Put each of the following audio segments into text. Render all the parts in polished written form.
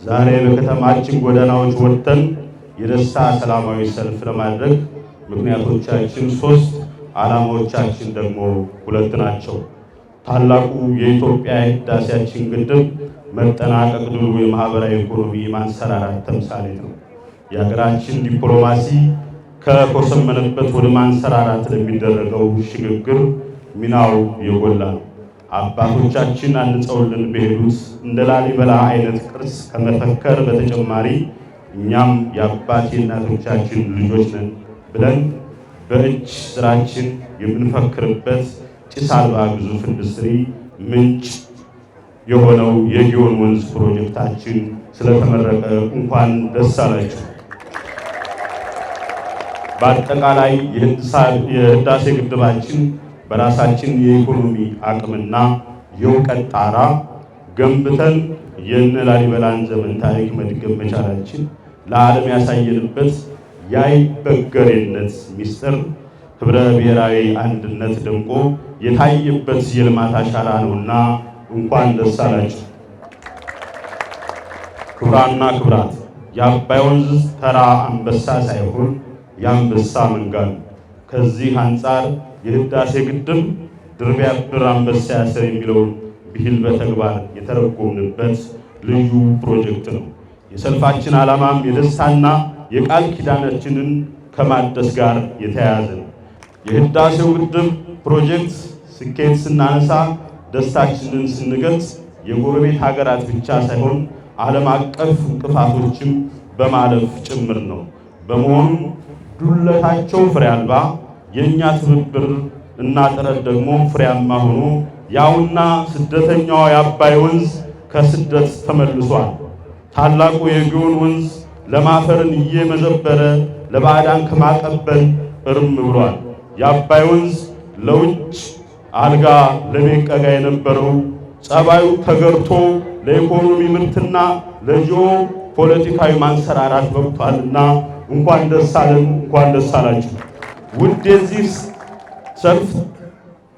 ዛሬ በከተማችን ጎዳናዎች ወጥተን የደስታ ሰላማዊ ሰልፍ ለማድረግ ምክንያቶቻችን ሶስት፣ ዓላማዎቻችን ደግሞ ሁለት ናቸው። ታላቁ የኢትዮጵያ ህዳሴያችን ግድብ መጠናቀቅ ድሉ የማህበራዊ ኢኮኖሚ ማንሰራራት ተምሳሌት ነው። የሀገራችን ዲፕሎማሲ ከኮሰመነበት ወደ ማንሰራራት ለሚደረገው ሽግግር ሚናው የጎላ ነው። አባቶቻችን አንጸውልን በሄዱት እንደ ላሊበላ አይነት ቅርስ ከመፈከር በተጨማሪ እኛም የአባት የእናቶቻችን ልጆች ነን ብለን በእጅ ስራችን የምንፈክርበት ጭስ አልባ ግዙፍ ኢንዱስትሪ ምንጭ የሆነው የጊዮን ወንዝ ፕሮጀክታችን ስለተመረቀ እንኳን ደስ አላችሁ። በአጠቃላይ የህዳሴ ግድባችን በራሳችን የኢኮኖሚ አቅምና የእውቀት ጣራ ገንብተን የነ ላሊበላን ዘመን ታሪክ መድገም መቻላችን ለዓለም ያሳየንበት የአይበገሬነት ሚስጥር ህብረ ብሔራዊ አንድነት ደምቆ የታየበት የልማት አሻራ ነውና እንኳን ደስ አላችሁ። ክቡራንና ክቡራት፣ የአባይ ወንዝ ተራ አንበሳ ሳይሆን የአንበሳ መንጋ ነው። ከዚህ አንጻር የህዳሴ ግድብ ድር ቢያብር አንበሳ ያስር የሚለውን ብሂል በተግባር የተረጎምንበት ልዩ ፕሮጀክት ነው። የሰልፋችን ዓላማም የደስታና የቃል ኪዳናችንን ከማደስ ጋር የተያያዘ ነው። የህዳሴው ግድብ ፕሮጀክት ስኬት ስናነሳ ደስታችንን ስንገልጽ የጎረቤት ሀገራት ብቻ ሳይሆን ዓለም አቀፍ እንቅፋቶችም በማለፍ ጭምር ነው። በመሆኑ ዱለታቸው ፍሬ አልባ የእኛ ትብብር እና ጥረት ደግሞ ፍሬያማ ሆኖ ያውና ስደተኛው የአባይ ወንዝ ከስደት ተመልሷል። ታላቁ የጊዮን ወንዝ ለማፈርን እየመዘበረ ለባዕዳን ከማቀበል እርም ብሏል። የአባይ ወንዝ ለውጭ አልጋ ለቤት ቀጋ የነበረው ጸባዩ ተገርቶ ለኢኮኖሚ ምርትና ለጂኦ ፖለቲካዊ ማንሰራራት በቅቷልና እንኳን ደስ አለን፣ እንኳን ደስ አላችሁ። ውድ የዚህ ሰልፍ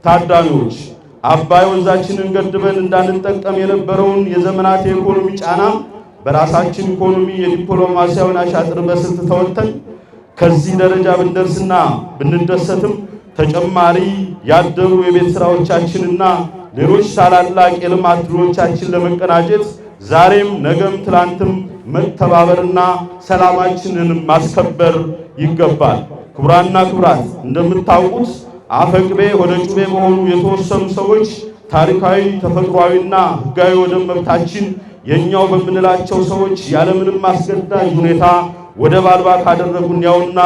ታዳሚዎች፣ አባይ ወንዛችንን ገድበን እንዳንጠቀም የነበረውን የዘመናት የኢኮኖሚ ጫና በራሳችን ኢኮኖሚ የዲፕሎማሲያውን አሻጥር በስልት ተወጥተን ከዚህ ደረጃ ብንደርስና ብንደሰትም ተጨማሪ ያደሩ የቤት ስራዎቻችንና ሌሎች ታላላቅ የልማት ድሎቻችን ለመቀናጀት ዛሬም ነገም ትላንትም መተባበርና ሰላማችንን ማስከበር ይገባል። ክቡራንና ክቡራት፣ እንደምታውቁት አፈቅቤ ወደ ጩቤ በሆኑ የተወሰኑ ሰዎች ታሪካዊ ተፈጥሯዊና ሕጋዊ ወደብ መብታችን የኛው በምንላቸው ሰዎች ያለምንም አስገዳጅ ሁኔታ ወደብ አልባ ካደረጉን ያውና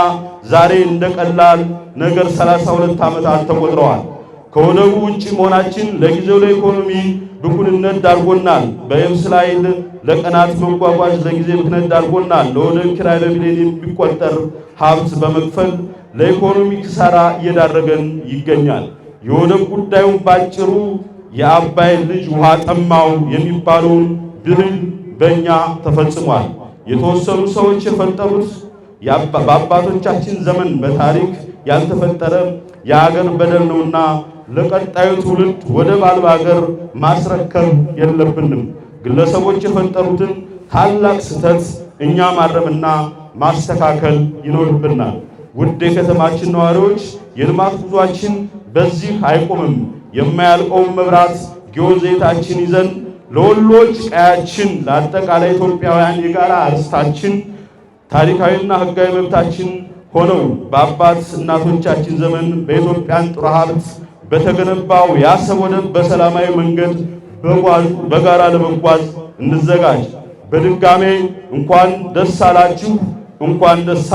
ዛሬ እንደቀላል ነገር 32 ዓመታት ተቆጥረዋል። ከወደቡ ውጪ መሆናችን ለጊዜው ለኢኮኖሚ ብኩንነት ዳርጎናል። በየብስ ላይ ለቀናት መጓጓዝ ለጊዜ ብክነት ዳርጎናል። ለወደብ ኪራይ በሚሊዮን የሚቆጠር ሀብት በመክፈል ለኢኮኖሚ ኪሳራ እየዳረገን ይገኛል። የወደብ ጉዳዩን ባጭሩ የአባይ ልጅ ውሃ ጠማው የሚባለውን ብሂል በእኛ ተፈጽሟል። የተወሰኑ ሰዎች የፈጠሩት በአባቶቻችን ዘመን በታሪክ ያልተፈጠረ የሀገር በደል ነውና ለቀጣዩ ትውልድ ወደብ አልባ ሀገር ማስረከብ የለብንም። ግለሰቦች የፈጠሩትን ታላቅ ስህተት እኛ ማረምና ማስተካከል ይኖርብናል። ውድ የከተማችን ነዋሪዎች፣ የልማት ጉዟችን በዚህ አይቆምም። የማያልቀውን መብራት ጊዮን ዘይታችን ይዘን ለወሎች ቀያችን፣ ለአጠቃላይ ኢትዮጵያውያን የጋራ ርስታችን ታሪካዊና ሕጋዊ መብታችን ሆነው በአባት እናቶቻችን ዘመን በኢትዮጵያን ጥሩ ሀብት በተገነባው የአሰብ ወደብ በሰላማዊ መንገድ በጋራ ለመጓዝ እንዘጋጅ። በድጋሜ እንኳን ደስ አላችሁ፣ እንኳን ደስ